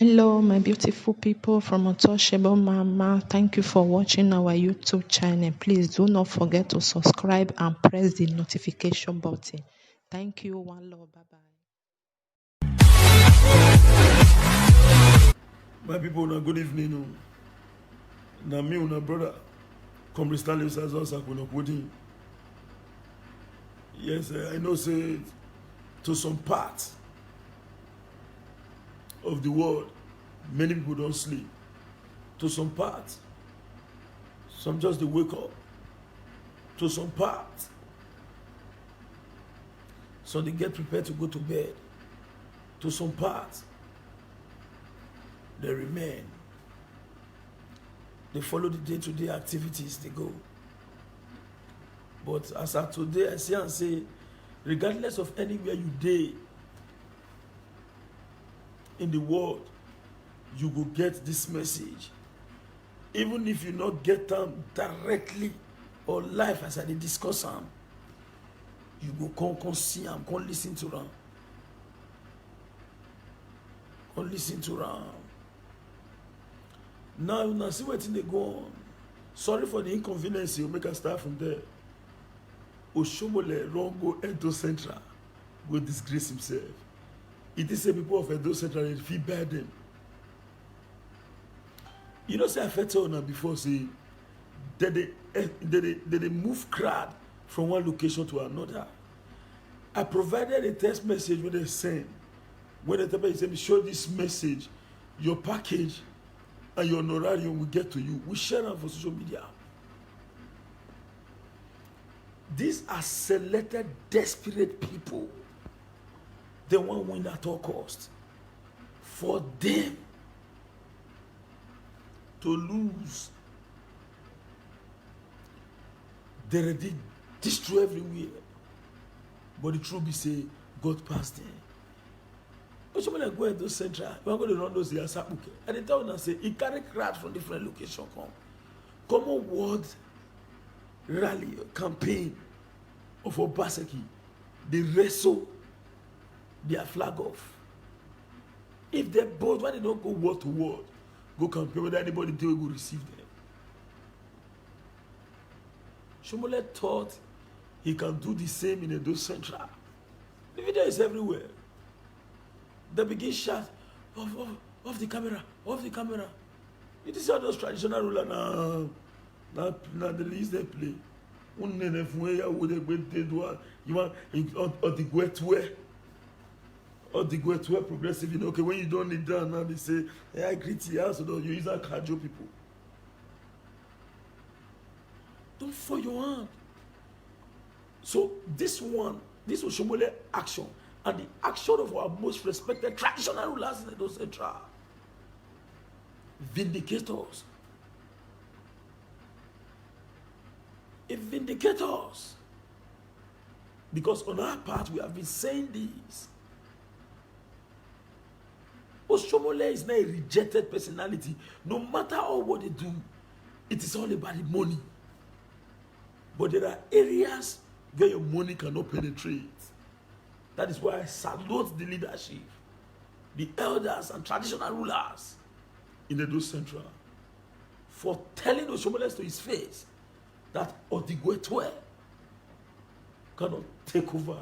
Hello, my beautiful people from Untouchable Mama. Thank you for watching our YouTube channel. Please do not forget to subscribe and press the notification button. Thank you. One love. Bye bye. My people, una good evening. Na me, una brother, Comrade Stanley Sazon Sakunokudi. Yes, I know, say, to some part of the world, many people don't sleep. To some part, some just they wake up. To some part, so they get prepared to go to bed. To some part, they remain. They follow the day-to-day activities, they go. But as of today, I see and say, regardless of anywhere you day in the world, you will get this message. Even if you not get them directly or live as I discuss them, you go come see them, come listen to them. Come listen to them. Now see what they go on. Sorry for the inconvenience, you make us start from there. Oshomole wrong go Edo Central, go disgrace himself. It is the people of Edo Central that feel burden. You know, say I felt on before, say they move crowd from one location to another. I provided a text message when they send. When they tell me, say, show this message, your package and your honorarium will get to you. We share them for social media. These are selected, desperate people. They want to win at all cost. For them to lose, they already destroy everywhere. But the truth be say, God passed them. But somebody go into Central, we're going to run those here, and they tell them, say, he carry crowd from different locations come. Common word rally campaign of Obaseki, they wrestle their flag off. If they're bold, why they don't go word to word, go campaign whether anybody they will receive them? Shomole thought he can do the same in Edo Central. The video is everywhere. They begin shout, off the camera, off the camera. It is all those traditional rulers now the least they play. You want the Gwetwe progressive, you know, okay, when you don't need that now they say, hey, I greet you, so you use that casual people. Don't fall your hand. So this was Shomole action, and the action of our most respected traditional rulers in Edo Central. Vindicators. It vindicates us. Because on our part, we have been saying this. Oshomole is not a rejected personality. No matter what they do, it is all about the money. But there are areas where your money cannot penetrate. That is why I salute the leadership, the elders and traditional rulers in Edo Central for telling Oshomole to his face that Odigwetwe cannot take over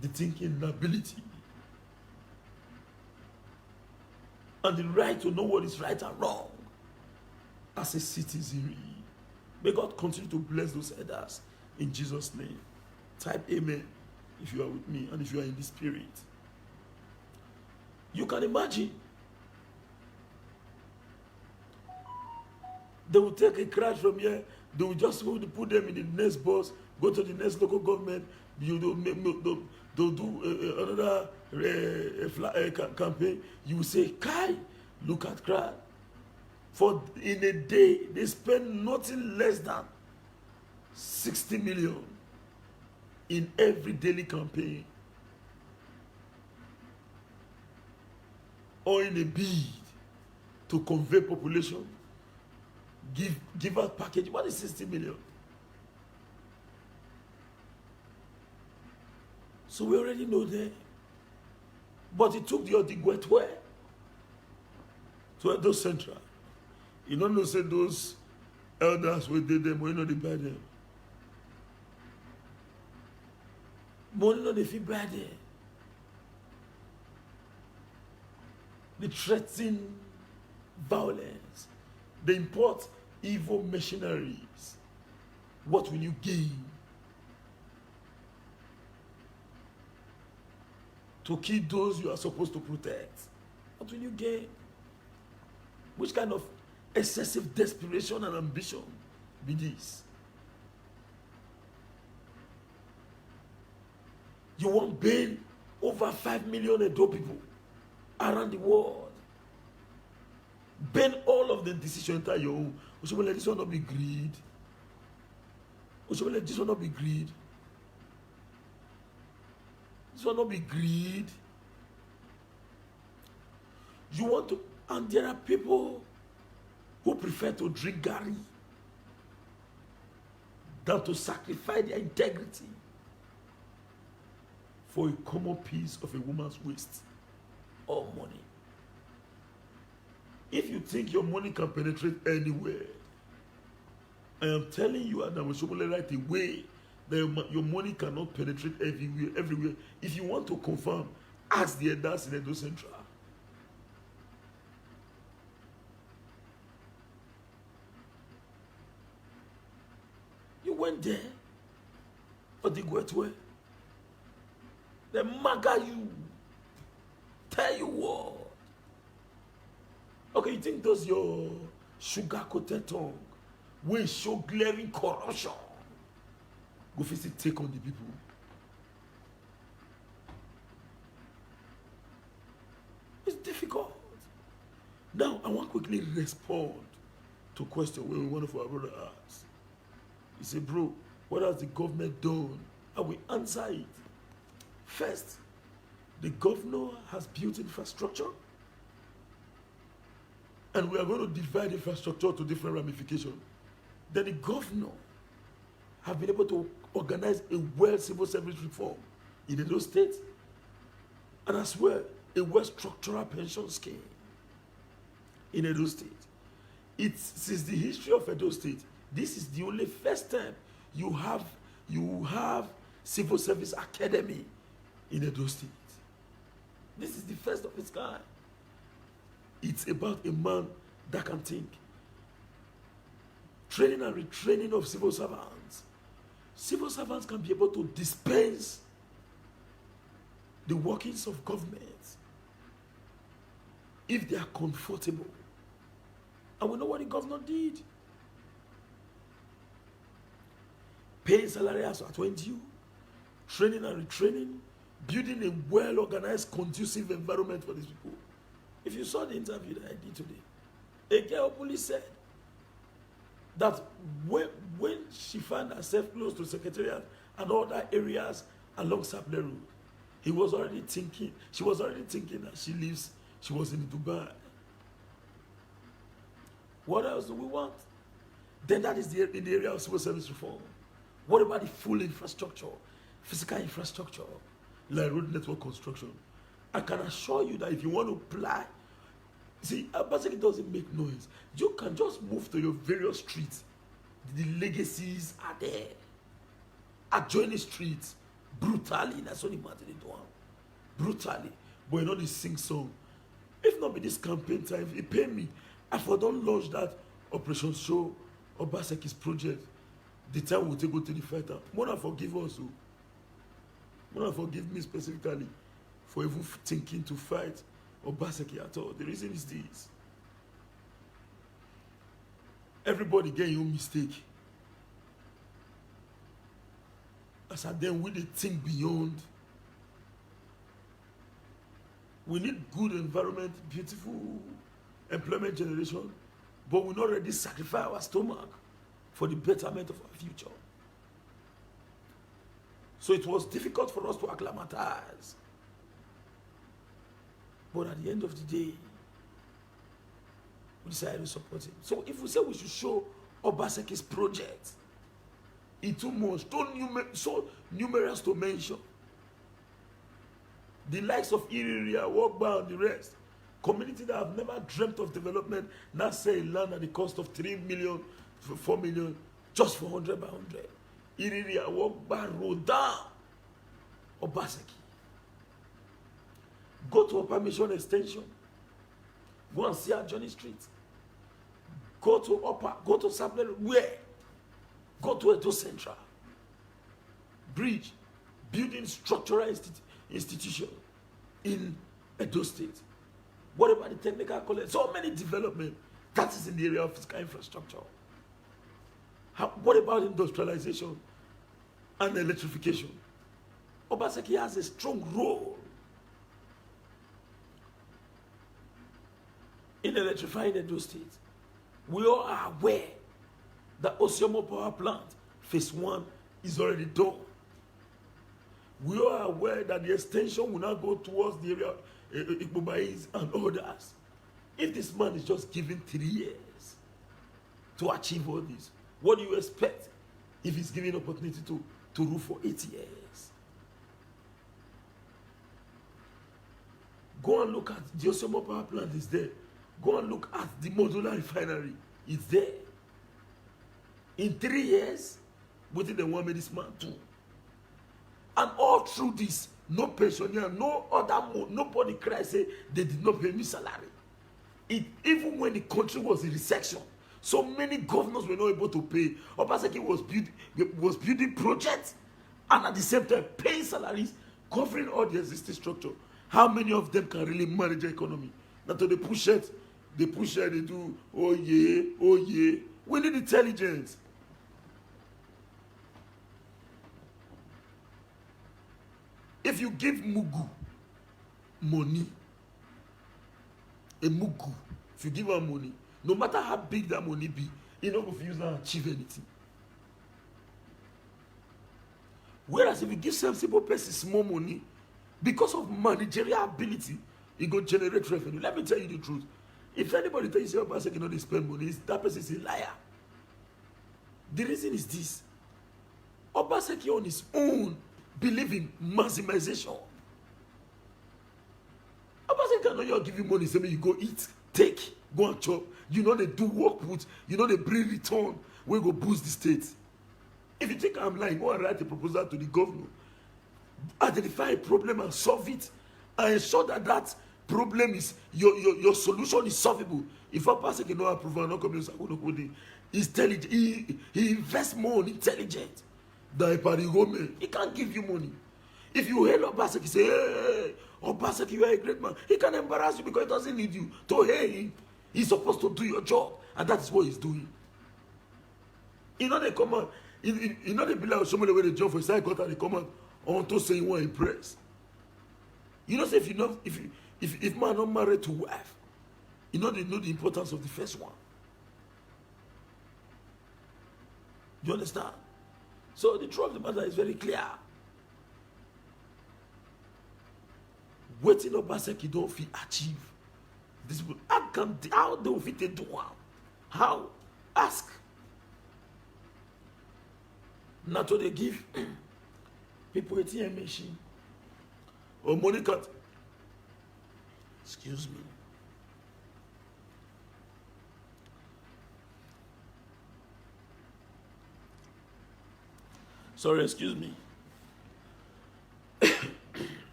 the thinking ability and the right to know what is right and wrong as a citizen. May God continue to bless those elders in Jesus' name. Type amen if you are with me and if you are in the spirit. You can imagine they will take a crowd from here, they will just put them in the next bus, go to the next local government, they'll do another campaign. You will say, Kai, look at crowd. For in a day, they spend nothing less than 60 million in every daily campaign. Or in a bid to convey population, give out package. What is 60 million? So we already know that. But it took the Odigwetwe to Edo Central. You don't know, say those elders will did them, we know they buy them. Money no they feel bad there. They threaten violence. They import evil machineries. What will you gain? To kill those you are supposed to protect. What will you gain? Which kind of excessive desperation and ambition be this? You want bail over 5 million Edo people around the world. Bend all of the decision into your own. Let this one not be greed. Let this one not be greed. This will not be greed. You want to, and there are people who prefer to drink Gary than to sacrifice their integrity for a common piece of a woman's waist or money. If you think your money can penetrate anywhere, I am telling you, Adam Oshomole, right away, that your money cannot penetrate everywhere. If you want to confirm, ask the elders in Edo Central. You went there, but they go to where? They maga you, tell you what. Okay, you think those your sugar-coated tongue will show glaring corruption? Go physically take on the people. It's difficult. Now, I want to quickly respond to a question when one of our brothers asked. He said, bro, what has the government done? I will answer it. First, the governor has built infrastructure, and we are going to divide infrastructure to different ramifications. Then the governor have been able to organize a well civil service reform in Edo State, and as well a well structural pension scheme in Edo State. It's since the history of Edo State, this is the only first time you have civil service academy in Edo State. This is the first of its kind. It's about a man that can think. Training and retraining of civil servants. Civil servants can be able to dispense the workings of government if they are comfortable. And we know what the governor did. Paying salary as at when due, training and retraining, building a well-organized, conducive environment for these people. If you saw the interview that I did today, a girl police said that when she found herself close to Secretariat and other areas along Sapele Road, she was already thinking that she was in Dubai. What else do we want? Then that is in the area of civil service reform. What about the full infrastructure, physical infrastructure, like road network construction? I can assure you that if you want to apply, see, basically it doesn't make noise. You can just move to your various streets. The legacies are there. Adjoining streets, brutally, that's what the matter they do. Brutally. But you know, they sing song. If not be this campaign time, it pay me. If I don't launch that Operation Show Obaseki's project, the time will take go to the fighter. Mona forgive us. Mona forgive me specifically for even thinking to fight Obaseki at all. The reason is this. Everybody get your own mistake. As I then we think beyond. We need good environment, beautiful employment generation, but we not ready to sacrifice our stomach for the betterment of our future. So it was difficult for us to acclimatize. But at the end of the day, we decided to support him. So if we say we should show Obaseki's project, it's too much, so numerous to mention. The likes of Iriria, Wogba, and the rest, Community that have never dreamt of development now say land at the cost of 3 million, 4 million, just for 100 by 100. Iriria walk by road down. Obaseki. Go to Upper Mission Extension. Go and see Johnny Street. Go to Samuel. Where? Go to Edo Central. Bridge. Building structural institution in Edo State. What about the technical college? So many development. That is in the area of physical infrastructure. What about industrialization and electrification? Obaseki has a strong role in electrifying Edo State. We all are aware that Osyomo Power Plant, phase 1, is already done. We are aware that the extension will now go towards the area of Igbobais and others. If this man is just given 3 years to achieve all this, what do you expect if he's given opportunity to rule for 8 years? Go and look at the Osyomo Power Plant is there. Go and look at the modular refinery. It's there. In 3 years, what did they want me this man do? And all through this, no pensioner, nobody cried say they did not pay me salary. Even when the country was in recession, so many governors were not able to pay. Obaseki was building projects and at the same time paying salaries, covering all the existing structure. How many of them can really manage the economy? Now to they push it, they do, oh yeah. We need intelligence. If you give Mugu money, a Mugu, if you give her money, no matter how big that money be, you don't use that to achieve anything. Whereas if you give some simple person small money, because of managerial ability, it go generate revenue. Let me tell you the truth. If anybody tells you Obaseki cannot spend money, that person is a liar. The reason is this. Obaseki on his own believe in maximization. Obaseki cannot you give you money, say you go eat, take, go and chop. You know they do work with, you know they bring return, we go boost the state. If you think I'm lying, go and write a proposal to the governor. Identify a problem and solve it. And ensure that problem is, your solution is solvable. If Obaseki cannot approve and not community, he's intelligent. He invests more on intelligence. He can't give you money. If you hail Obaseki, say, hey, Obaseki, you are a great man. He can embarrass you because he doesn't need you to hail him. He's supposed to do your job, and that is what he's doing. You know they come out. You know they be like somebody where they jump for a side cut and they come out on to say you want to impress. You know, say if man not married to wife, you know they know the importance of the first one. You understand? So the truth of the matter is very clear. Waiting Obaseki don't fit achieve. This how do fit do one? How? Ask. Not to they give people ATM machine or money cut. Excuse me. Sorry, excuse me.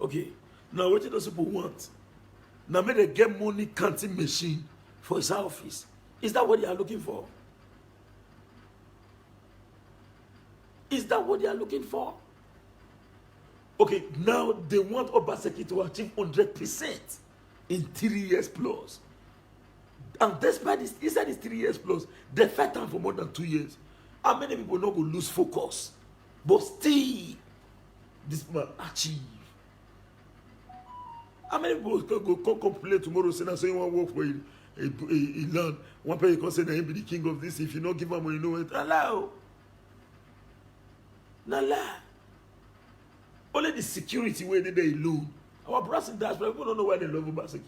Okay, now what do those people want? Now may they get money counting machine for his office. Is that what they are looking for? Is that what they are looking for? Okay, now they want Obaseki to achieve 100% in 3 years plus. And despite this, inside these 3 years plus, they fight time for more than 2 years. How many people not going to lose focus? But still, this man achieve. How many people go complain tomorrow say you want to work for a land? One person can say that he be the king of this. If you not give him money, you know it. Allow. Nala. Only the security where they alone. Our brothers and dads, people don't know why they love Obaseki.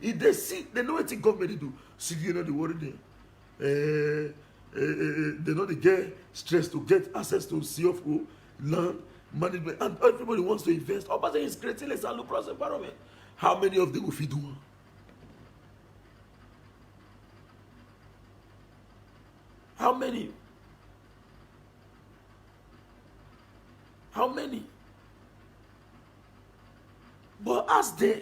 If they see, they know what the government do. See, you know the worry them. they know they get stressed to get access to CFO, land, management, and everybody wants to invest. Obaseki is creating a salubrious environment. How many of them will feed one? How many? How many? But ask them.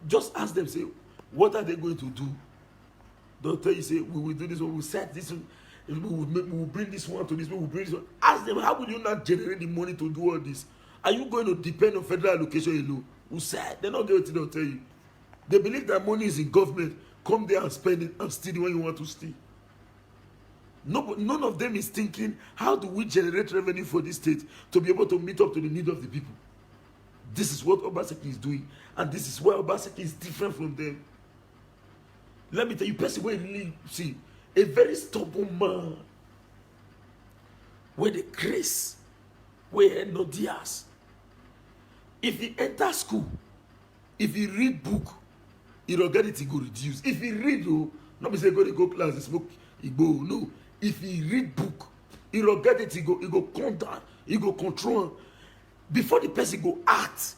Just ask them, say, what are they going to do? Don't tell you, say, we will do this one, we will set this one, we will bring this one to this one, we will bring this one. Ask them, how will you not generate the money to do all this? Are you going to depend on federal allocation alone? Who said? They're not going to tell you. They believe that money is in government. Come there and spend it and steal when you want to steal. None of them is thinking, how do we generate revenue for this state to be able to meet up to the need of the people? This is what Obaseki is doing, and this is why Obaseki is different from them. Let me tell you, person where really see a very stubborn man, where the grace, where no dias. If he enter school, if he read book, he don't get it, he go reduce. If he read, not be say go class, he smoke, he go no. If he read book, he don't get it, he go calm down, he go control. Before the person go act,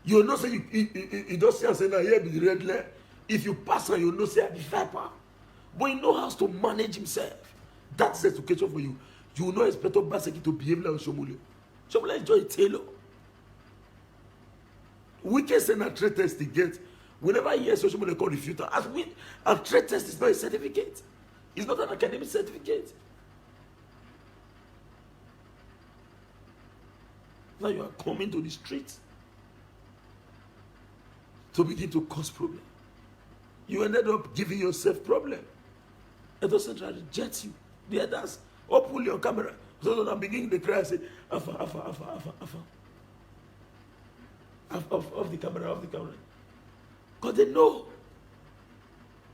you know say you don't say now here be the red line. If you pass on, you know say the viper. But he knows how to manage himself. That's education for you. You will not expect Obaseki to behave like Shomole. Shomole enjoy Taylor. Wicked send a trade test to get. Whenever I hear social media call refuter, as we a trade test is not a certificate. It's not an academic certificate. Now you are coming to the streets to begin to cause problem. You ended up giving yourself problem. Edo Central rejects you. The others, pull your camera. So I'm beginning to cry and say, Afa. Off the camera. Because they know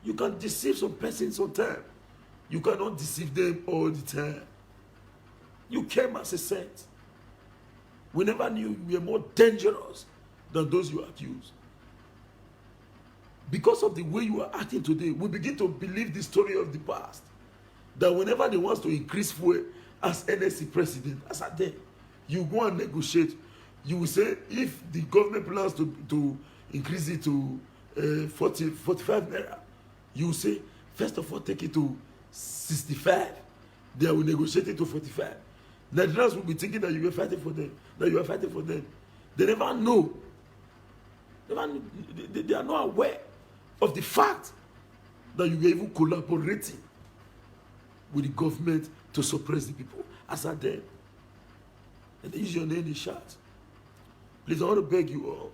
you can deceive some person sometimes. You cannot deceive them all the time. You came as a saint. We never knew you were more dangerous than those you accused. Because of the way you are acting today, we begin to believe the story of the past. That whenever they want to increase fuel as NSC president, as a day, you go and negotiate. You will say, if the government plans to increase it to 45 naira, you will say, first of all, take it to 65. They will negotiate it to 45. Nigerians will be thinking that you were fighting for them, They never know. They are not aware of the fact that you were even collaborating with the government to suppress the people. As at then, and they use your name in the chat. Please, I want to beg you all.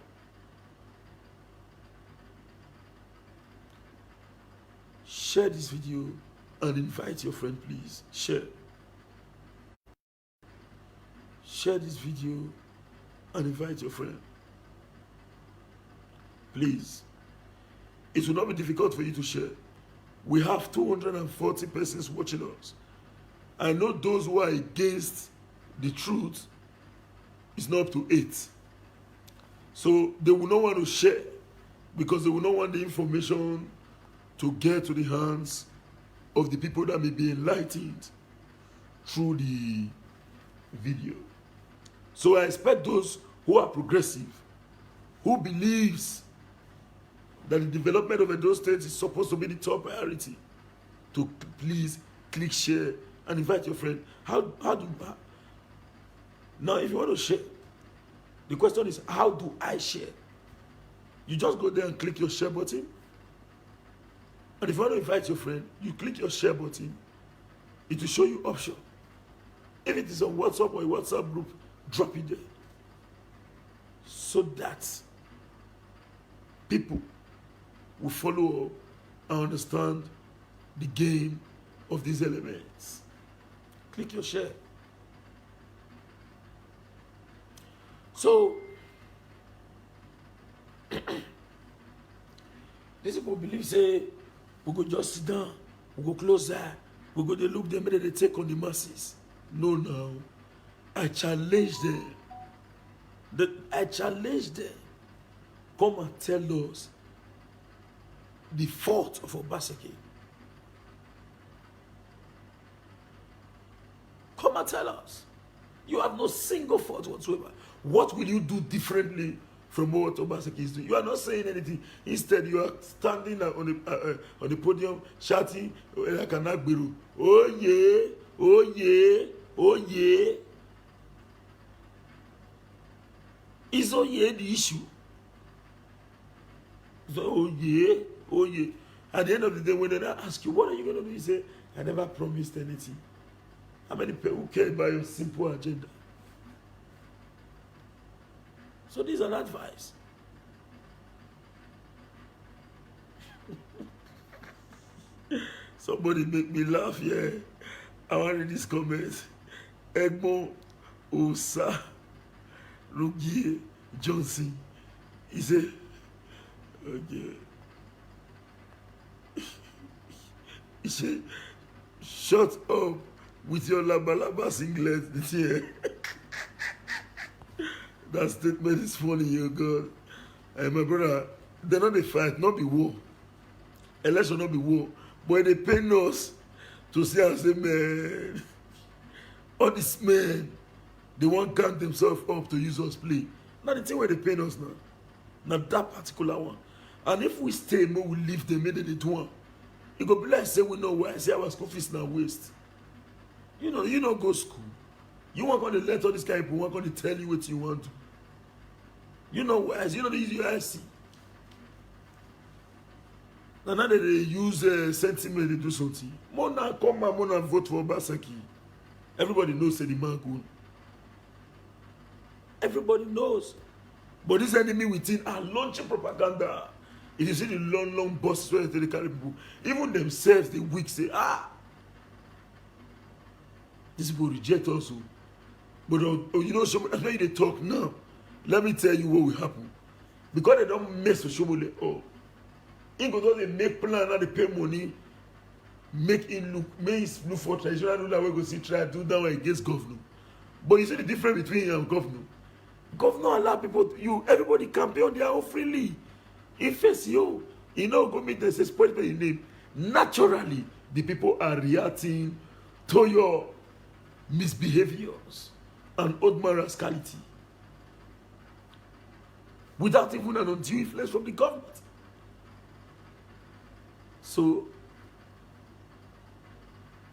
Share this video and invite your friend, please. Share. Share this video and invite your friend. Please. It will not be difficult for you to share. We have 240 persons watching us. I know those who are against the truth is not up to 8. So they will not want to share because they will not want the information to get to the hands of the people that may be enlightened through the video. So I expect those who are progressive, who believes that the development of Edo State is supposed to be the top priority, to please click share and invite your friend. Now, if you want to share, the question is, how do I share? You just go there and click your share button. And if you want to invite your friend, you click your share button. It will show you option. If it is on WhatsApp or a WhatsApp group, drop it there. So that people will follow and understand the game of these elements. Click your share. So, these people believe, say, we go just sit down, we go close that, we go they look them, they take on the masses. No. I challenge them. Come and tell us the fault of Obaseki. Come and tell us. You have no single fault whatsoever. What will you do differently from what Obaseki is doing? You are not saying anything. Instead, you are standing on the podium shouting like an Agbiru. Oh yeah, oh yeah, oh yeah. Is oh yeah the issue? So, oh yeah, oh yeah. At the end of the day, when they ask you, what are you going to do? You say, I never promised anything. How many people care about your simple agenda? So this is an advice. Somebody make me laugh, yeah. I want to read this comment. Egmont Osa Rugie Johnson. He said, okay. He said, shut up with your labalaba singlet this year. That statement is funny, you God. And my brother, they're not a fight, not be war. Election not be war. But they pain us to see and say, man, all these men, they won't count themselves up to use us play. Now the thing where they pain us now. Not that particular one. And if we stay, more we leave them, maybe they do one. You go be like, say we know why. Say our school fees now waste. You know, go school. You weren't going to let all these kind of people, weren't going to tell you what you want to. You know why? You know the UIC. Now that they use sentiment to do something. Mona come and Mona vote for Obaseki. Everybody knows say the man good. Everybody knows. But this enemy within are launching propaganda. If you see the long buses where they carry people, even themselves, the weak say, these people reject also. But you know, that's why they talk now. Let me tell you what will happen. Because they don't mess with Shomole. Oh, in because they make plan and they pay money, make it look for traditional ruler we go see try do that one against governor. But you see the difference between him and governor. Governor allow people everybody campaign their own freely. He face you know, go meet them, say spoil your name. Naturally, the people are reacting to your misbehaviors and old rascality without even an undue influence from the government. So,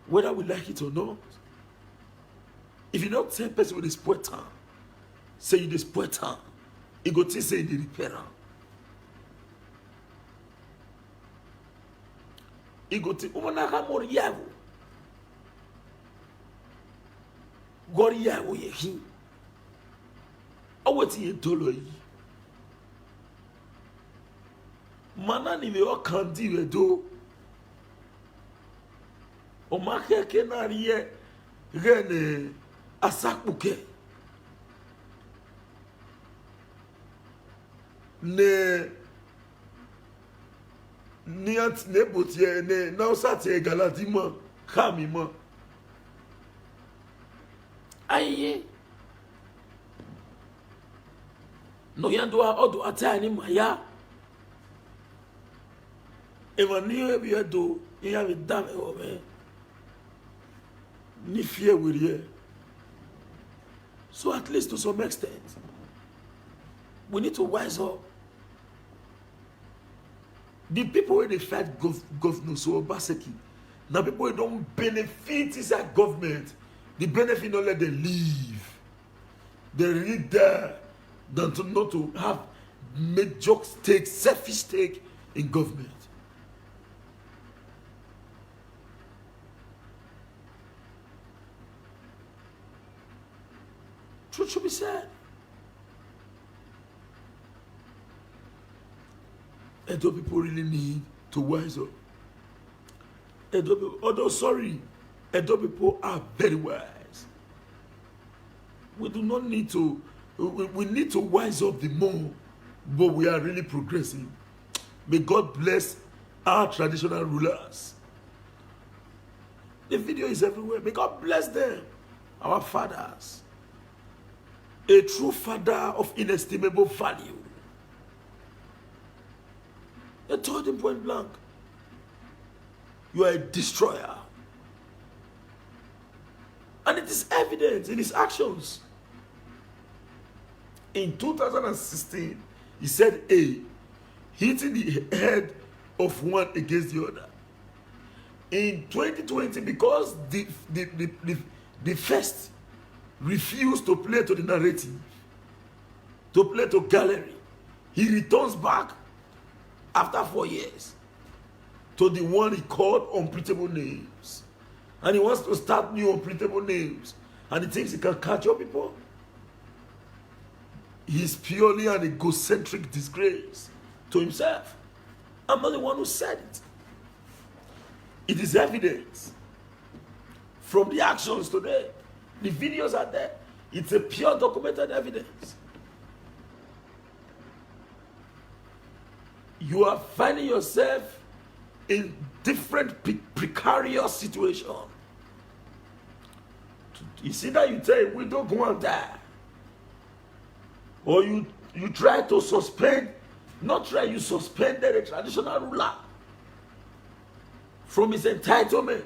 whether we like it or not, if you don't tell person with a spoil town, say you the spoil town, you go to say the repair. You go to Umanaka Moriyavu. Goriyavu Yehi. Awati Yentolo. Manani me o kandi wedo. O make kenariye gene asakbuke. Ne niat ne botie ne na osati galati mo khami mo. Aye. No yando odo atani maya. Emmanuel Biado, il y avait dame et homme. Ni fear with you. So at least to some extent, we need to wise up. The people where they fight governors, so Obaseki, now people who don't benefit is that government. The benefit not let them leave. They really there than to not to have major stake, selfish stake in government. Truth should be said. Edo people really need to wise up. Edo people are very wise. We do not need to, we need to wise up the more, but we are really progressing. May God bless our traditional rulers. The video is everywhere. May God bless them, our fathers. A true father of inestimable value. They told him point blank, you are a destroyer. And it is evident in his actions. In 2016, he said A, hitting the head of one against the other. In 2020, because the first refused to play to the narrative, to play to gallery, he returns back after 4 years to the one he called unprintable names. And he wants to start new unprintable names. And he thinks he can catch up people. He's purely an egocentric disgrace to himself. I'm not the one who said it. It is evident from the actions today. The videos are there. It's a pure documented evidence. You are finding yourself in different precarious situations. You see that you tell we don't go and die. Or you try to suspend, you suspended a traditional ruler from his entitlement.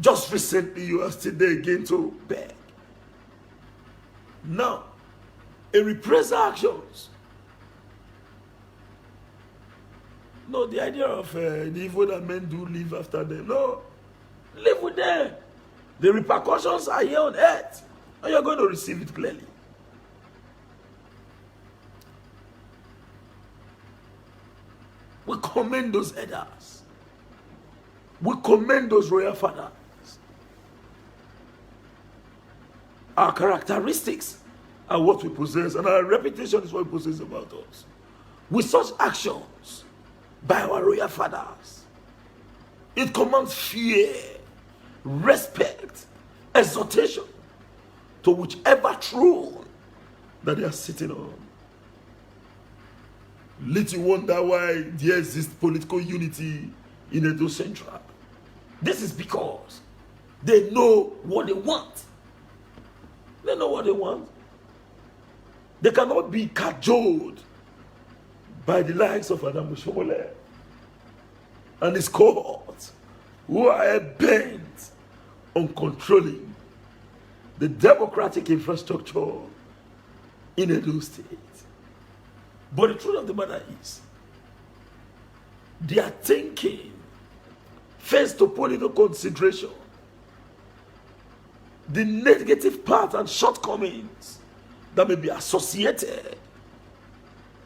Just recently, you are still there again to beg. Now, a reprisal actions. No, the idea of the evil that men do live after them. No, live with them. The repercussions are here on earth, and you're going to receive it clearly. We commend those elders. We commend those royal fathers. Our characteristics are what we possess, and our reputation is what we possess about us. With such actions by our royal fathers, it commands fear, respect, exhortation to whichever throne that they are sitting on. Little wonder why there exists political unity in Edo Central. This is because they know what they want. They know what they want. They cannot be cajoled by the likes of Adam Oshomole and his cohorts, who are bent on controlling the democratic infrastructure in Edo State. But the truth of the matter is, they are thinking first to political consideration, the negative part and shortcomings that may be associated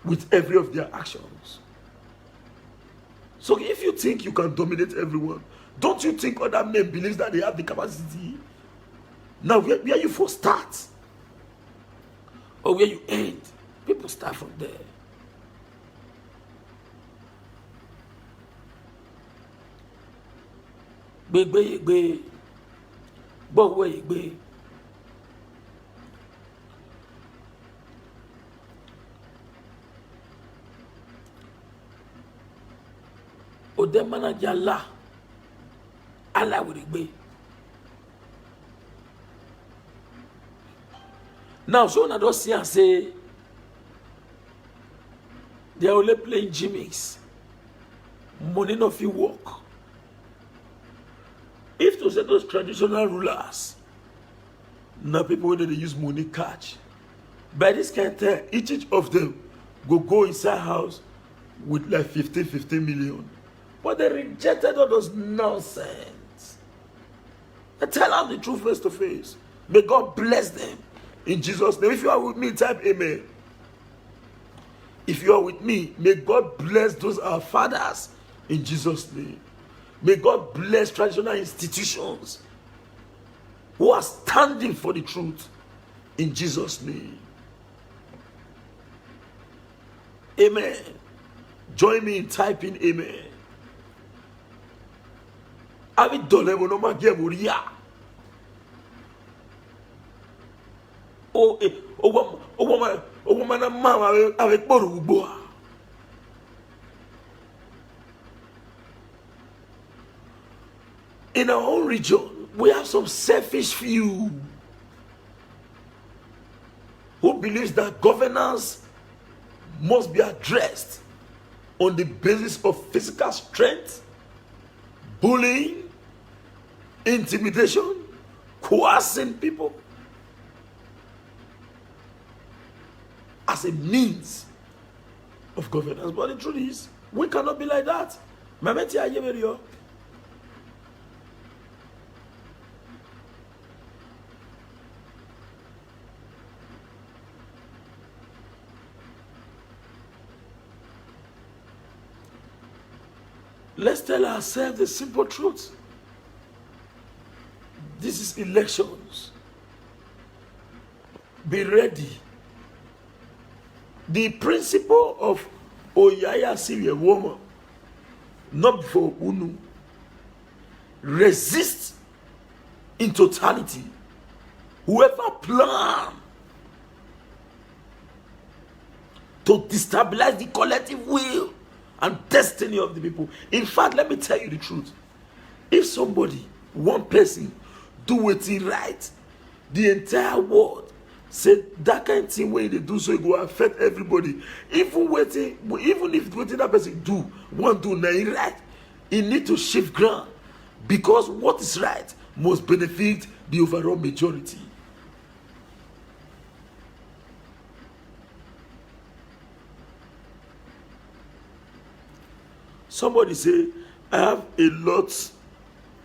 with every of their actions. So if you think you can dominate everyone, don't you think other men believe that they have the capacity? Now, where you first start, or where you end, people start from there. Gbé gbọ́wọ́ ìgbé. Ode manager Allah will be. Now, so na don't see and say they are only playing gimmicks. Money no fit work. If to say those traditional rulers, now people when they use money catch, by this kind of time, each of them go inside house with like 15 million. But they rejected all those nonsense. They tell them the truth face to face. May God bless them in Jesus' name. If you are with me, type amen. If you are with me, may God bless those our fathers in Jesus' name. May God bless traditional institutions who are standing for the truth in Jesus' name. Amen. Join me in typing amen. Abi dole mo no ma ge moria. O woman na mama avec boru gbo. In our own region, we have some selfish few who believes that governance must be addressed on the basis of physical strength, bullying, intimidation, coercing people as a means of governance. But the truth is, we cannot be like that. Let's tell ourselves the simple truth. This is elections. Be ready. The principle of Oyaya Syria woman, not for Unu, resist in totality. Whoever plan to destabilize the collective will and destiny of the people. In fact, let me tell you the truth. If somebody, one person, do it right, the entire world say that kind of thing when they do so, it will affect everybody. Even if waiting that person do, one do not right, it need to shift ground because what is right must benefit the overall majority. Somebody say, I have a lot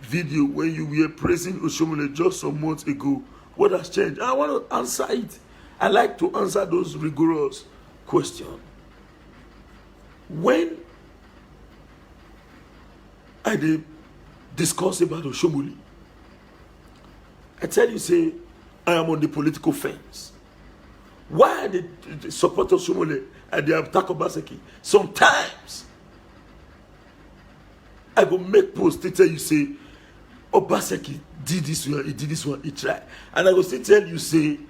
video when you were praising Oshiomhole just some months ago. What has changed? I want to answer it. I like to answer those rigorous questions. When I did discuss about Oshiomhole, I tell you, say, I am on the political fence. Why they support Oshiomhole and they attack Obaseki? Sometimes I go make post to tell you, say, Obaseki did this one, he did this one, he tried. And I go still tell you, say,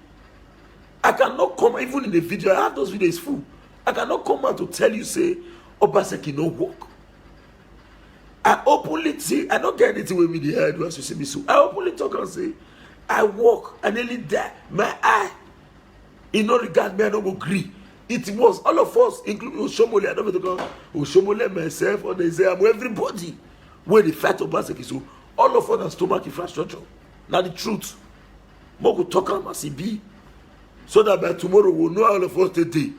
I cannot come, even in the video, I have those videos full. I cannot come out to tell you, say, Obaseki no work. I openly say, I don't get anything with me, the head once you see me, so I openly talk and say, I walk, I nearly die, my eye, in no regard me, I don't agree. It was all of us, including Oshiomhole. I don't know to go Oshiomhole, myself, or they say I'm everybody where they fight Obaseki. So all of us have stomach infrastructure. Now the truth, more go talk about CB, so that by tomorrow we'll know all of us today.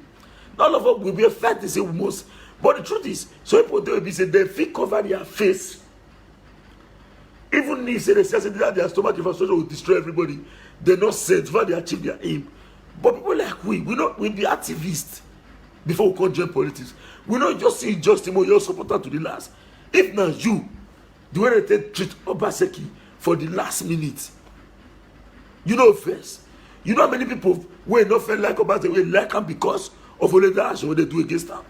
All of us will be a fight. They say we must, but the truth is, so people they will be say they feel cover their face. Even if they say that their stomach infrastructure will destroy everybody, they're not sent for they achieve their aim. But people like we be activists before we come join politics. We not just see injustice, but you're supporter to the last. If not you, the way they treat Obaseki for the last minute, you know first. You know how many people will not feel like Obaseki, will like him because of all the action what they do against them.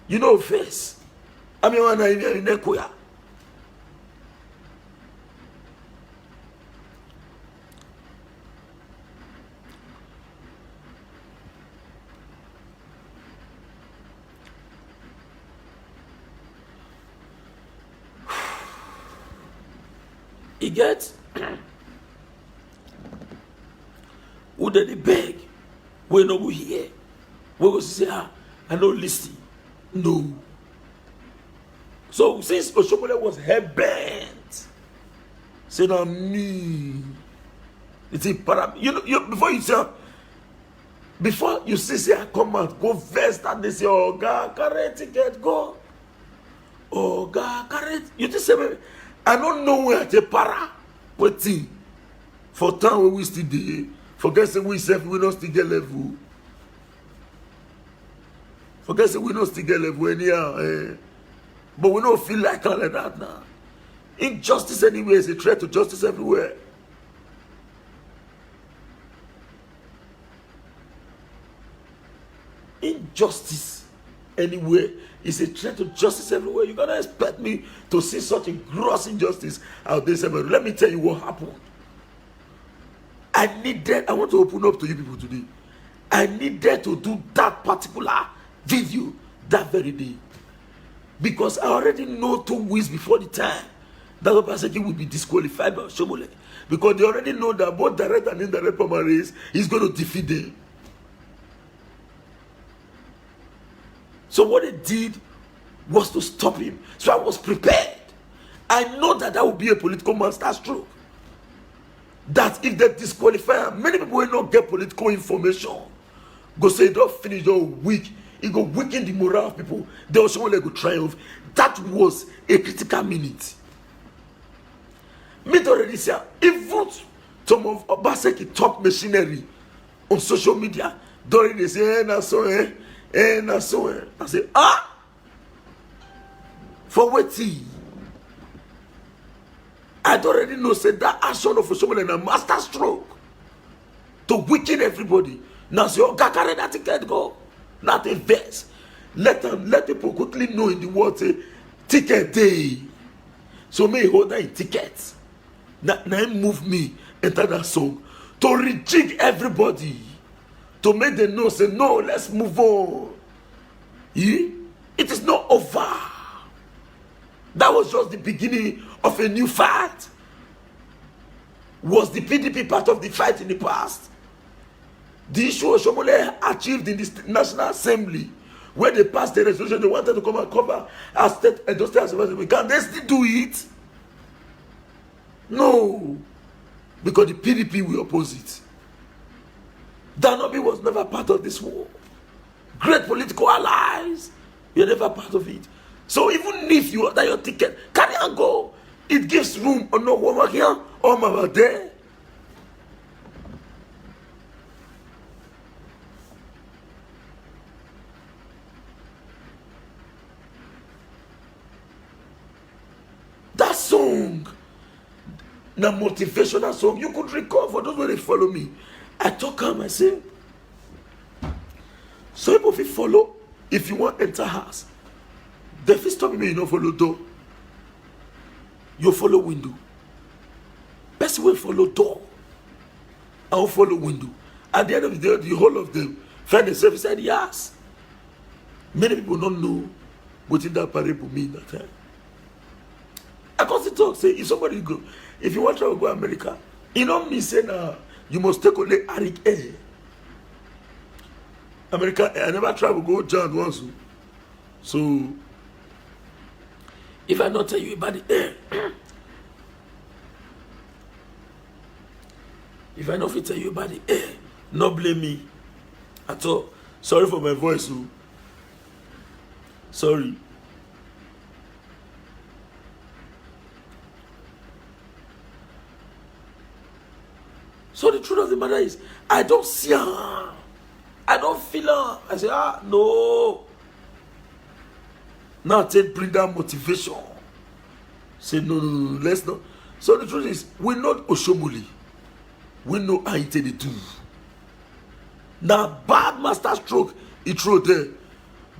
You know first. I mean, when I in Ekoya. He gets who did they beg? We no go here. We go say, I don't listen. No. So since Oshiomhole was head bent, say now me. It's a para. You know, before you say I come out, go first and they say, oh God, carry ticket, go. Oh God, carry. You just say, I don't know where to para. Waiting for time when we still there. Forget say we self we not still get level. Forget say we not still get level anyhow. But we don't feel like that now. Injustice anywhere is a threat to justice everywhere. Injustice anywhere is a threat to justice everywhere. You cannot expect me to see such a gross injustice out there somewhere. Let me tell you what happened. I want to open up to you people today. I needed to do that particular video that very day. Because I already know 2 weeks before the time that Obaseki will be disqualified by Oshiomhole. Because they already know that both direct and indirect primaries is going to defeat them. So what they did was to stop him. So I was prepared. I know that will be a political master stroke. That if they disqualify, many people will not get political information. Go say it don't finish, don't weak. It go weaken the morale of people. They also want to go triumph. That was a critical minute. Me already say, even some of Obaseki top machinery on social media, during they say, na so na so I say, for what? I already know say that action of someone a master stroke to weaken everybody. Now say, oh, carry that ticket go. Not a verse. Let people quickly know in the world say ticket day. So may hold that ticket. Now move me enter that song to rejig everybody. To make them know say no, let's move on. It is not over. That was just the beginning of a new fight. Was the PDP part of the fight in the past? The issue Oshomole achieved in the National Assembly, where they passed the resolution they wanted to come and cover our state and those states. Can they still do it? No. Because the PDP will oppose it. Danobi was never part of this war. Great political allies, you're never part of it. So even if you order your ticket, carry and go. It gives room or no woman here or mama there. That song, the motivational song, you could recall for those who follow me. I talk calm, I say, so if you follow, if you want to enter house, the first time you don't follow door, you follow window. Best will follow door. I will follow window. At the end of the day, the whole of them find themselves said yes. Many people don't know what in that parable mean that time. I constantly talk, say, if somebody go, if you want to go to America, you know me say now, you must take only Arik Air. America, I never travel go John once. So, if I not tell you about the air, if I not tell you about the air, not blame me at all. Sorry for my voice. Sorry. So the truth of the matter is, I don't see her. I don't feel her. I say, no. Now take bring that motivation. Say, no, let's not. So the truth is, we know Oshomole. We know how they do. Now, bad master stroke, it throw there.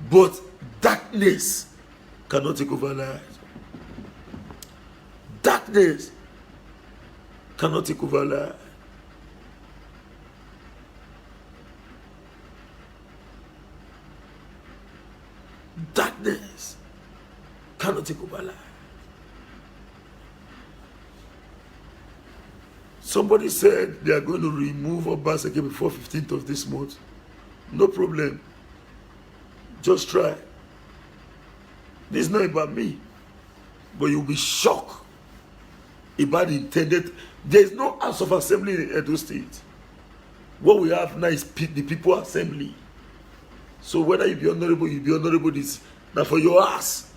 But darkness cannot take over life. Darkness cannot take over life. Darkness cannot take over life. Somebody said they are going to remove Obaseki before 15th of this month. No problem. Just try. This is not about me. But you'll be shocked about the intended. There is no House of Assembly in Edo State. What we have now is the People Assembly. So whether you be honorable, this now for your ass.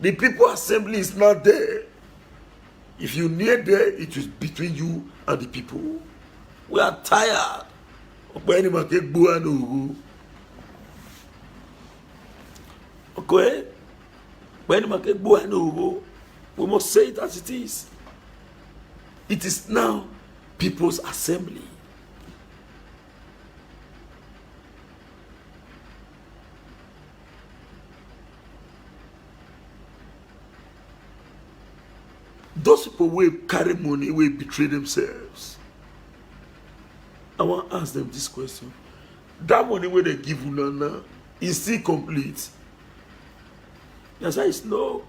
The People Assembly is not there. If you near there, it is between you and the people. We are tired. Okay? We must say it as it is. It is now People's Assembly. Those people will carry money, will betray themselves. I want to ask them this question. That money where they give you now is still complete. Yes, I know.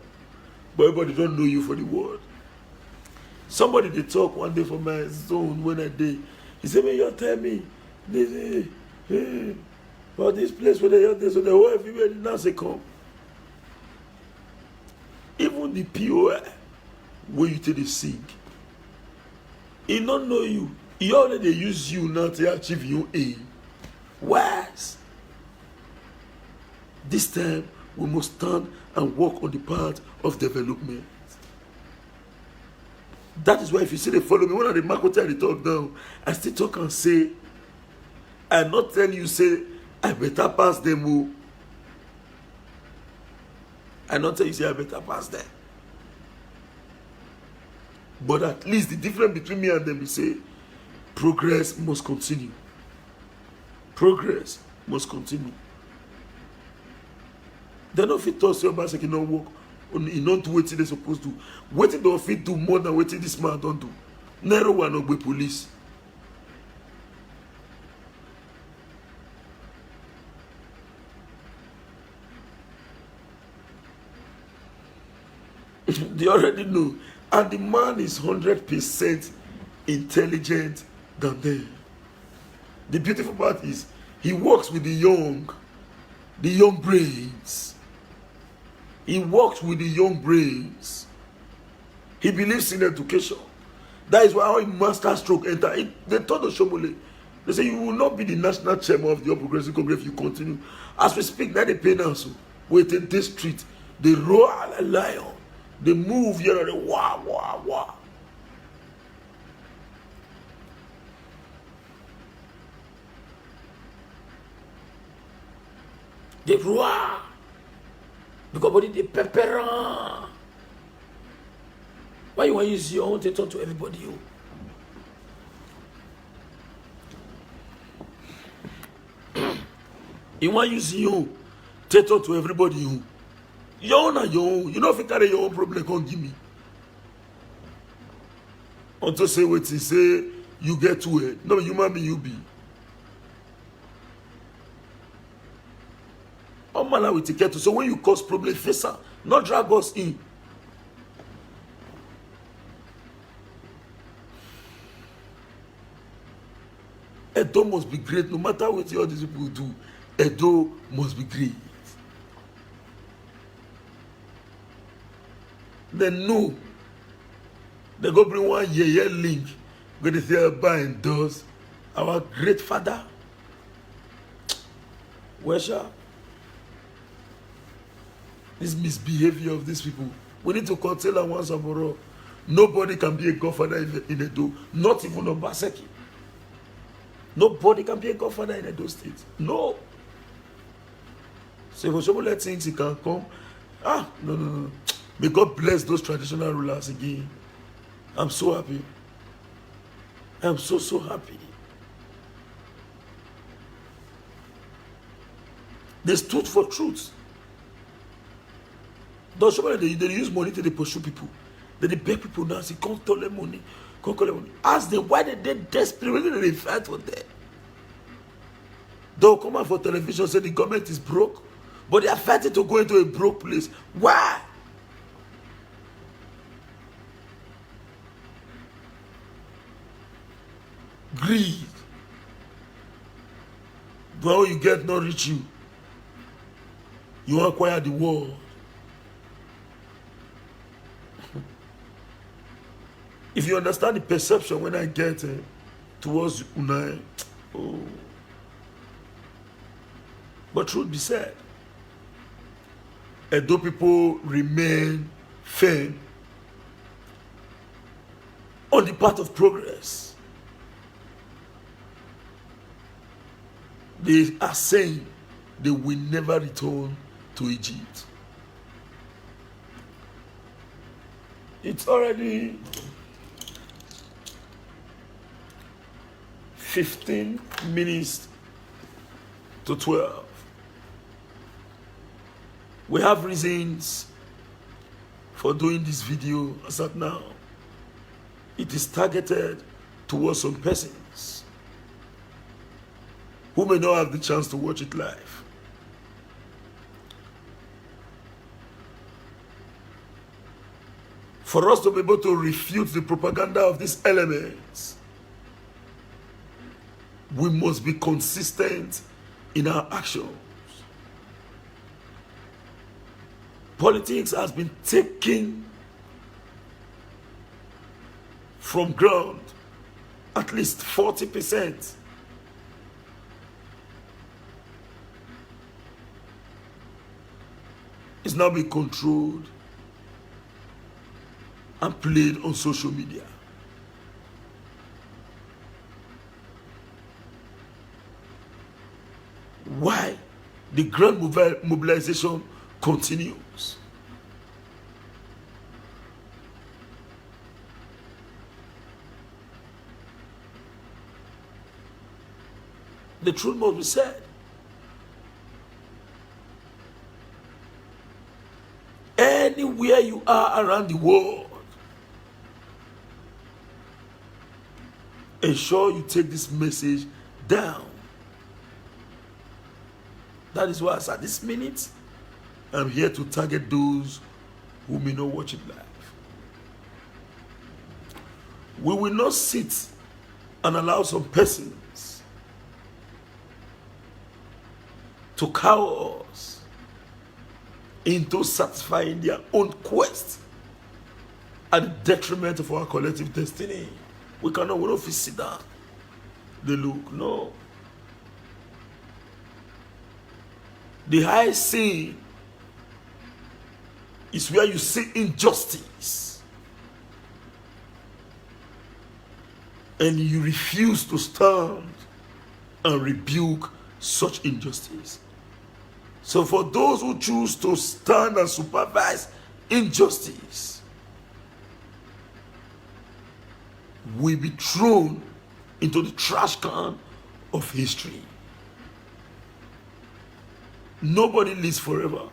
But everybody don't know you for the world. Somebody they talk one day for my zone when I did. He said, "Man, you tell me this about this place where they are there, so the whole everywhere now say come. Even the POI. when you take the sick. He don't know you. He already use you now to achieve your aim. Whereas this time we must stand and walk on the path of development. That is why if you see they follow me, when I the mark they talk down, I still talk and say, I not tell you say I better pass them. Oh. I not tell you say I better pass them. But at least the difference between me and them is say progress must continue. Progress must continue. They don't fit us your man say you don't work. You don't do what they're supposed to do. What they don't fit do more than what this man don't do. Never one of the police. They already know. And the man is 100% intelligent than them. The beautiful part is he works with the young brains. He works with the young brains. He believes in education. That is why when Master Stroke enter, they told Oshomole, they say you will not be the national chairman of the All Progressive Congress if you continue. As we speak, now they pay now so. Within this street, they roar like a lion. They move here and they wah, wah, wah. They roar. Because body they pepper. Why you want to use your own to talk to everybody? You want to use your own to talk to everybody? Your own and your own. You know if you carry your own problem, come give me. Until say what he say, you get to it. No, human being you be. All manner with ticket. So when you cause problem, face her, not drag us in. Edo must be great, no matter what all these people do. Edo must be great. Then no, they go bring one year link. Go to say by and does our great father. Where's this misbehavior of these people? We need to curtail them once and for all. Nobody can be a godfather in Edo, not even Obaseki. Nobody can be a godfather in Edo State. No. So if somebody thinks he can come, no. May God bless those traditional rulers again. I'm so happy. I'm so happy. They stood for truth. Those somebody they use money to pursue people. They beg people now, say, come collect money. Come collect money. Ask them why they desperately they fight for them. They'll come out for television say the government is broke, but they are fighting to go into a broke place. Why? Greed. But all you get not reach you. You acquire the world. If you understand the perception when I get towards Unai, oh. But truth be said, Edo people remain firm on the path of progress. They are saying they will never return to Egypt. It's already 15 minutes to 12. We have reasons for doing this video as at now. It is targeted towards some persons who may not have the chance to watch it live. For us to be able to refute the propaganda of these elements, we must be consistent in our actions. Politics has been taking from ground, at least 40%. Is now being controlled and played on social media. Why the grand mobilization continues? The truth must be said. Anywhere you are around the world, ensure you take this message down. That is why, at this minute, I'm here to target those who may not watch it live. We will not sit and allow some persons to cower us into satisfying their own quest at the detriment of our collective destiny. We cannot sit down. They look, no. The high scene is where you see injustice and you refuse to stand and rebuke such injustice. So for those who choose to stand and supervise injustice, will be thrown into the trash can of history. Nobody lives forever.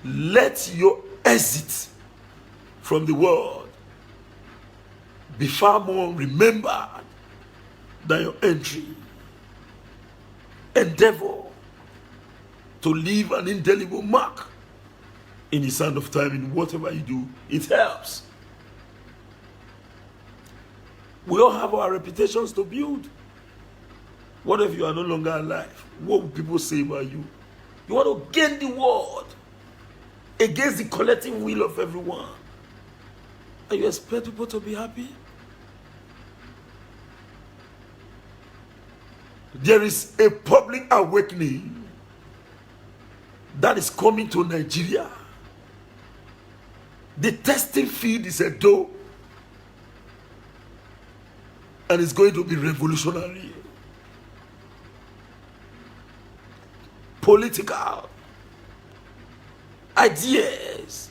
Let your exit from the world be far more remembered than your entry. Endeavor to leave an indelible mark in the sand of time in whatever you do. It helps. We all have our reputations to build. What if you are no longer alive? What will people say about you? You want to gain the world against the collective will of everyone. And you expect people to be happy? There is a public awakening that is coming to Nigeria. The testing field is a door, and it's going to be revolutionary. Political ideas,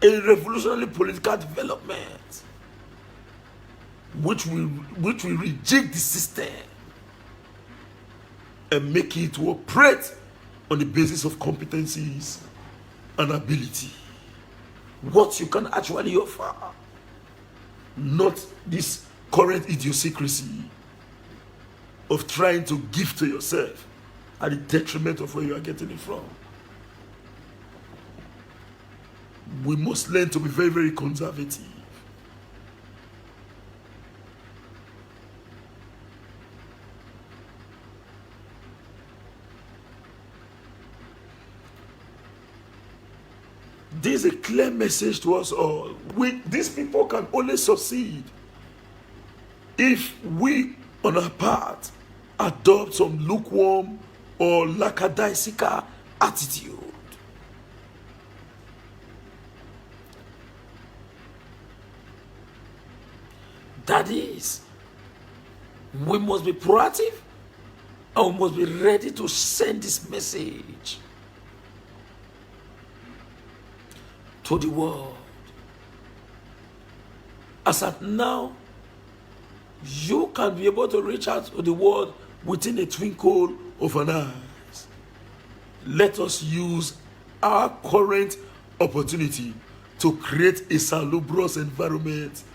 a revolutionary political development, which will reject the system and make it to operate on the basis of competencies and ability. What you can actually offer, not this current idiosyncrasy of trying to give to yourself at the detriment of where you are getting it from. We must learn to be very, very conservative. This is a clear message to us all. These people can only succeed if we, on our part, adopt some lukewarm or lackadaisical attitude. That is, we must be proactive and we must be ready to send this message to the world. As at now, you can be able to reach out to the world within a twinkle of an eye. Let us use our current opportunity to create a salubrious environment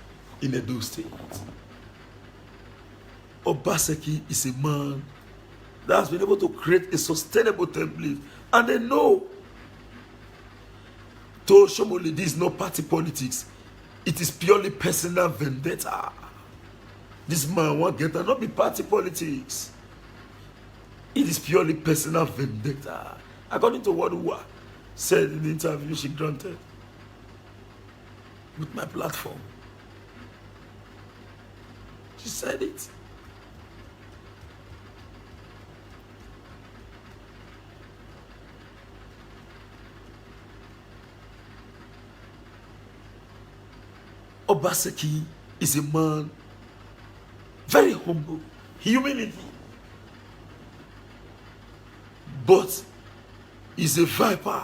in Edo State. Obaseki is a man that has been able to create a sustainable template, and they know to Shomole, this is not party politics. It is purely personal vendetta. This man won't get not be party politics. It is purely personal vendetta. According to what Uwa said in the interview she granted with my platform. She said it. Obaseki is a man very humble, humility, but he's a viper.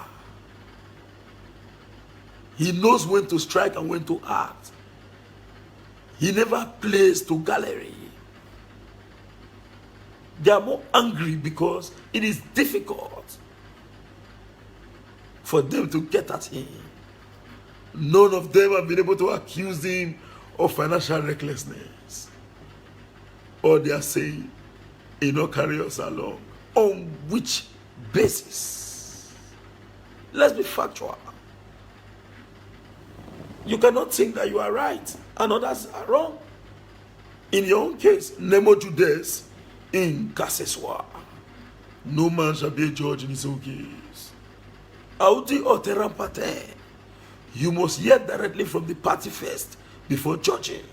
He knows when to strike and when to act. He never plays to gallery. They are more angry because it is difficult for them to get at him. None of them have been able to accuse him of financial recklessness. Or they are saying, he not carry us along. On which basis? Let's be factual. You cannot think that you are right and others are wrong. In your own case, Nemo Judes in Kaseswa. No man shall be a judge in his own case. Audi or terampate. You must hear directly from the party first before judging.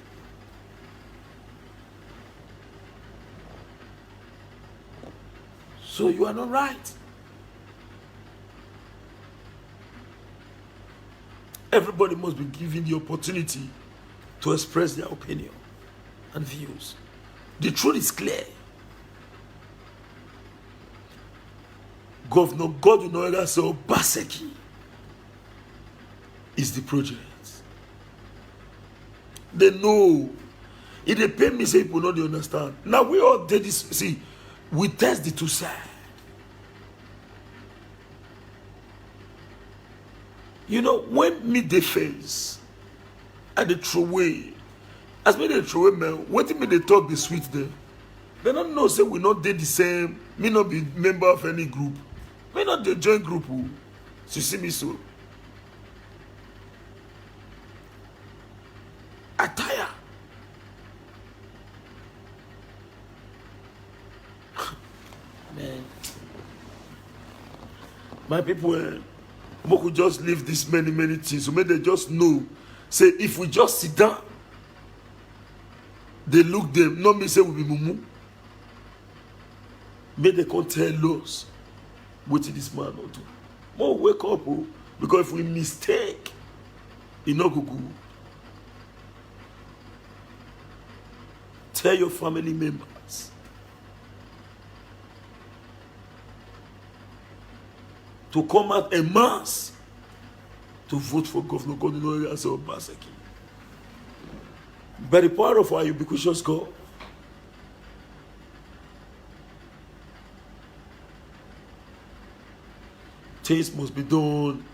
So you are not right. Everybody must be given the opportunity to express their opinion and views. The truth is clear. Governor Godwin Oyedaso Obaseki is the project. They know. If they pay me, say people don't understand. Now we all did this. See, we test the two sides. You know, when me they face and they throw away, as me they throw away, man, what me they talk the sweet there? They don't know, say we not did the same, me not be member of any group. Me not the joint group who. So you see me so. Attire. Man. My people, we could just leave this many things. So may they just know. Say, if we just sit down, they look them, not me say we be mumu. May they can't tell us what this man will do. More wake up, because if we mistake, it not go good. Tell your family members. To come out en masse to vote for Governor Godwin Oyedaso Obaseki. By the power of our ubiquitous God, things must be done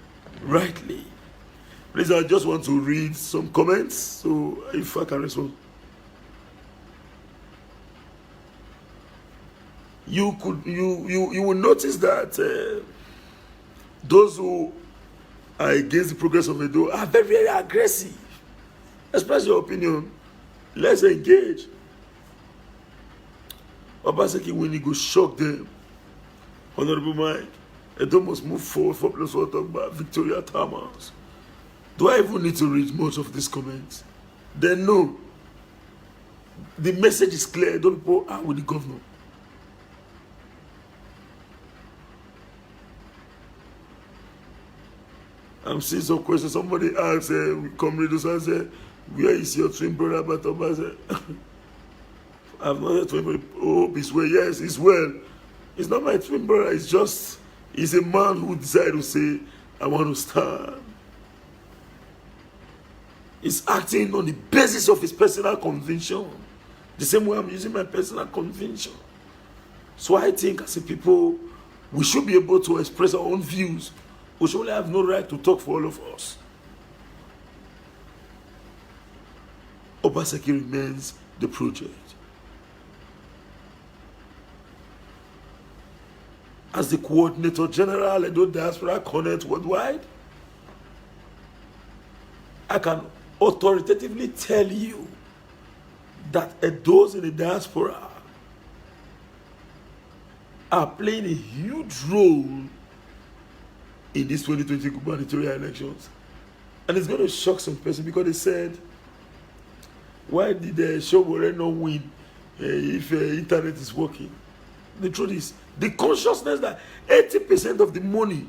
rightly. Please, I just want to read some comments, so if I can respond. You will notice that those who are against the progress of Edo are very aggressive. Express your opinion. Let's engage. Obaseki, when he go shock them, Honorable Mike, Edo must move forward. 4+4 talk about Victoria Thomas. Do I even need to read much of these comments? They know. The message is clear. Edo people are with the governor. I'm seeing some questions. Somebody asked, come read this and say, where is your twin brother? But I said, I've not a twin brother. Oh, he's well. Yes, he's well. He's not my twin brother. He's a man who decided to say, I want to stand. He's acting on the basis of his personal conviction. The same way I'm using my personal conviction. So I think as a people, we should be able to express our own views. We should only have no right to talk for all of us. Obaseki remains the project. As the coordinator general Edo Diaspora Connect Worldwide, I can authoritatively tell you that Edos in the diaspora are playing a huge role in these 2020 gubernatorial elections. And it's going to shock some person because they said, why did Showore not win if internet is working? The truth is, the consciousness that 80% of the money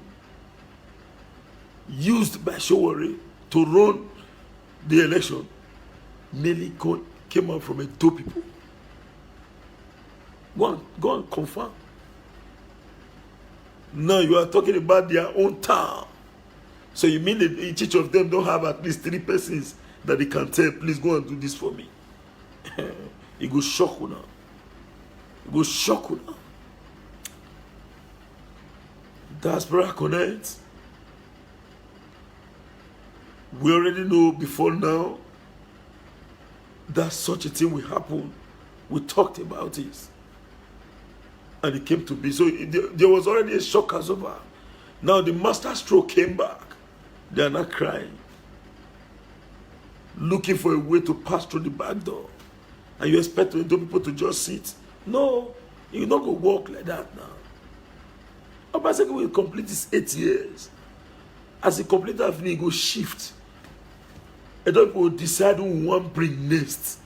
used by Showore to run the election nearly came out from Edo people. Go and confirm. Now you are talking about their own town. So you mean that each of them don't have at least 3 persons that they can tell, please go and do this for me? It go shock you now. It go shock you now. Diaspora Connect. We already know before now that such a thing will happen. We talked about it. And it came to be. So there was already a shock as over. Now the master stroke came back. They are not crying. Looking for a way to pass through the back door. And you expect people to just sit. No, you're not going to walk like that now. Obaseki will complete his 8 years. As he completes that, he will shift. And then people will decide who want to bring next.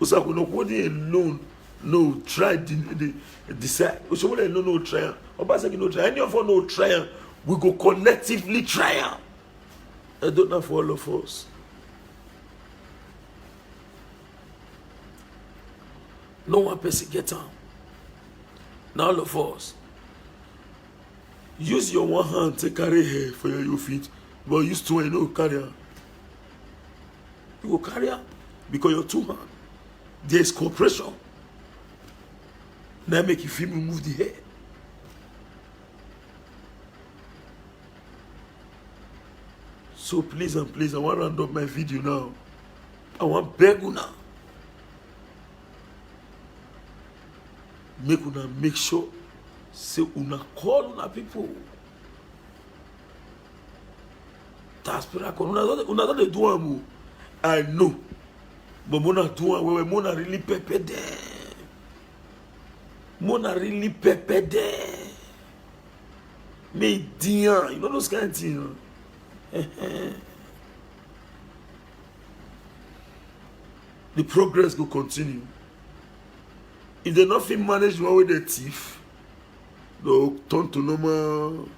So we're not holding alone. No, try decide. We should alone no try. Obaseki no try. Any of us no try. We go collectively try. I don't know for all of us. No one person get on. Now all of us. Use your one hand to carry hair for your feet, but use 2 and you know carry her. You will carry her because your 2 hands. There is cooperation. Now make you feel me move the hair. So please and please, I want to round up my video now. I want beg you now. Make sure say una call una people. Diaspora call una don't do am. I know. But mona do am we mona really pepper them. Mona really pepper them. Me dear, you know those kind of things. The progress will continue. If they not fit manage one with the thief, they'll turn to normal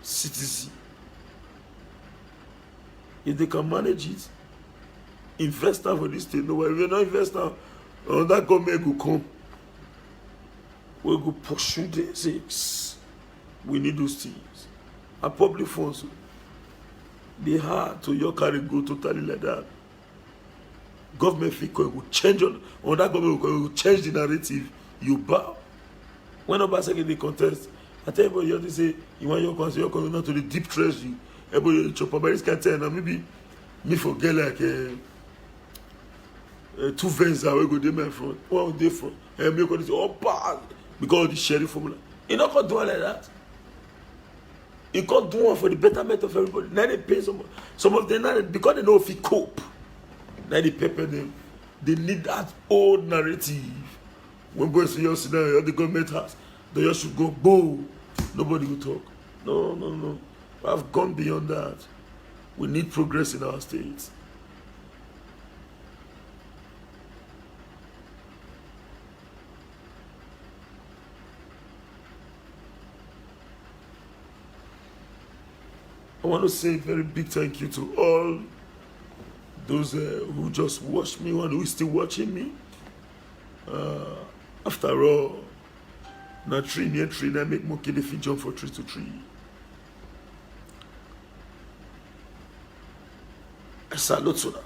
citizen. If they can manage it, investor for this thing. No, if you're not investor, that government will come. We go pursue the things. We need those things. And public funds, they hard to your carry go totally like that. Government figure will change on that government will change the narrative. You bow. When Obaseki the contest, I tell everybody you have to say you want your country not to the deep treasury. Everybody chop up, but this can tell now maybe me forget like 2 vents that we go there my front, one day front, and me go say oh bad because of the sharing formula. You not gonna do it like that. You can't do one for the betterment of everybody. Now they pay some of them now because they know if you cope. Now they pepper them. They need that old narrative. When boys see us now, the government has, they just should go, boom. Nobody will talk. No. I've gone beyond that. We need progress in our states. I want to say a very big thank you to all those who just watched me and who is still watching me. After all, na tree near tree, na make monkey they fit jump for tree to tree. I salute to that.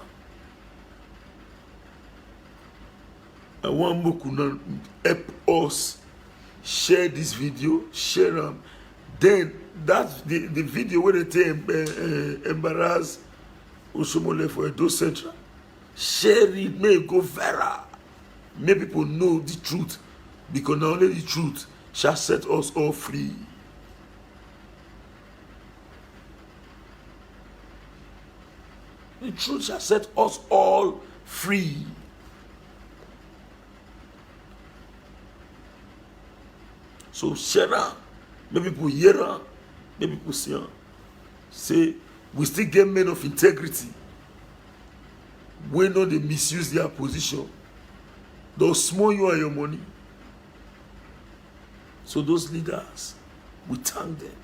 I want Mokuna help us share this video, share them. Then that's the video where they embarrass Osomole for Edo Central. Share it, may it go viral. Make people know the truth. Because not only the truth shall set us all free. The truth shall set us all free. So share it. Make people hear it. Maybe people say we still get men of integrity when not they misuse their position. They'll small you and your money. So those leaders, we thank them.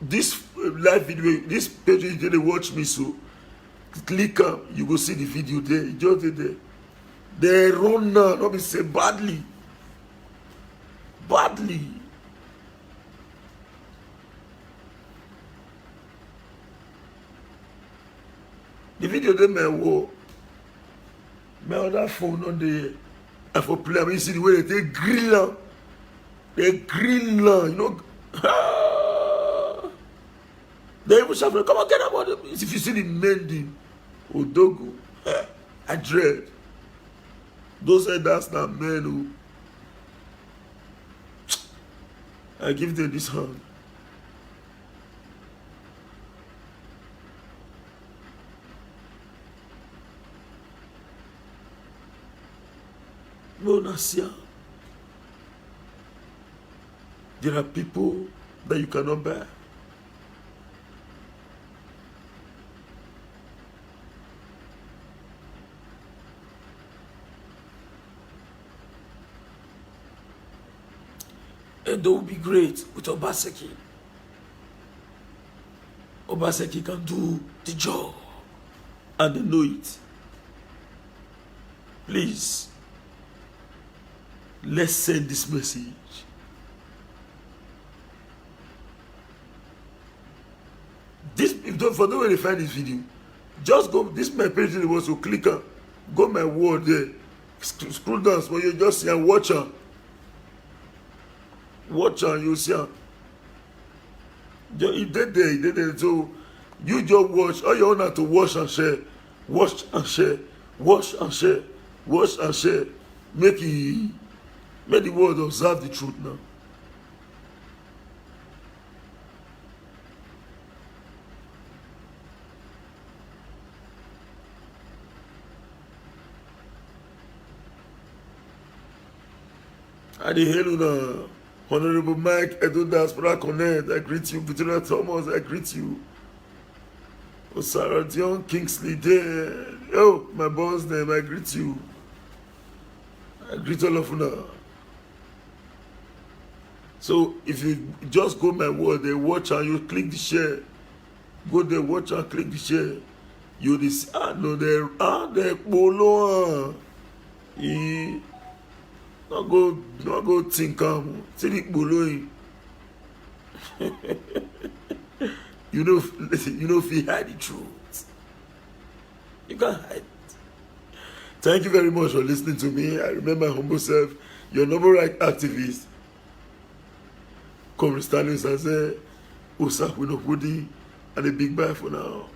This live video, this page you didn't watch me, so click on, you go see the video there. You just did there. They run now, not be say badly. Badly. The video they may war. My other phone on the I for play. I mean, see the way they grill. They grill, you know. They even shout, come on, get up on them. If you see the mending, Odogo, I dread. Those that's not men who I give them this hand. No, Nasia. There are people that you cannot bear. And they will be great with Obaseki. Obaseki can do the job. And they know it. Please, let's send this message. This, if don't, for the way they find this video, just go, this my page was to click on, go my word there, scroll down, so you just see and watch her. Watch and you see her. He did there. So you just watch. All you want to watch and share. Watch and share. Watch and share. Watch and share. Make the world observe the truth now. I the hell now. Honorable Mike Edo Diaspora Connect, I greet you. Victoria Thomas, I greet you. Osara Dion Kingsley there. Oh, my boss name, I greet you. I greet all of you now. So if you just go my word, they watch and you click the share. Go there, watch and click the share. You this they polo. Not go think see the blowing. You know if you hide the truth. You can't hide it. Thank you very much for listening to me. I remember my humble self, your noble right activist. Come Stanley and say, Osa Winopudi, and a big bye for now.